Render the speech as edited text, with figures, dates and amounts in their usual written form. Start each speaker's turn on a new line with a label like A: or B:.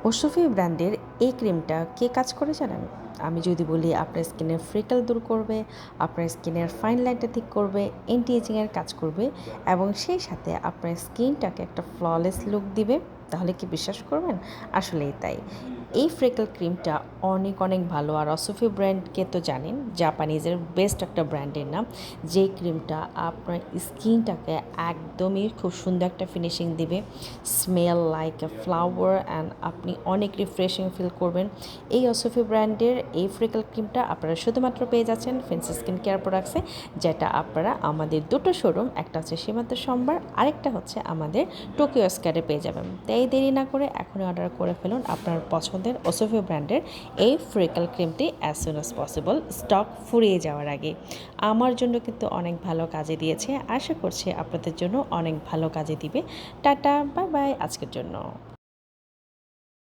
A: ওশফি ব্র্যান্ডের এই ক্রিমটা কে কাজ করে জানেন? আমি যদি বলি আপনার স্কিনের ফ্রিকল দূর করবে, আপনার স্কিনের ফাইন লাইনটা ঠিক করবে, অ্যান্টি এজিংয়ের কাজ করবে এবং সেই সাথে আপনার স্কিনটাকে একটা ফ্ললেস লুক দিবে, তাহলে কি বিশ্বাস করবেন? আসলেই তাই। এই ফ্রিকল ক্রিমটা অনেক অনেক ভালো। আর ওশফি ব্র্যান্ডকে তো জানেন, জাপানিজের বেস্ট একটা ব্র্যান্ডের নাম। যেই ক্রিমটা আপনার স্কিনটাকে একদমই খুব সুন্দর একটা ফিনিশিং দিবে, smell like a flower and আপনি অনেক রিফ্রেশিং ফিল করবেন। এই ওশফি ব্র্যান্ডের এই ফ্রিকল ক্রিমটা আপনারা শুধুমাত্র পেয়ে যাচ্ছেন ফেন্সি স্কিন কেয়ার প্রোডাক্টসে, যেটা আপনারা আমাদের দুটো শোরুম, একটা হচ্ছে সীমান্ত সম্ভার, আরেকটা হচ্ছে আমাদের টোকিও স্কয়ারে পেয়ে যাবেন। তাই দেরি না করে এখনই অর্ডার করে ফেলুন আপনার পছন্দের ওশফি ব্র্যান্ডের এই ফ্রিকল ক্রিমটি as soon as possible, stock ফুরিয়ে যাওয়ার আগে। আমার জন্য কিন্তু অনেক ভালো কাজে দিয়েছে, আশা করছি আপনাদের জন্য অনেক ভালো কাজে দিবে। টাটা, বাই বাই আজকের জন্য।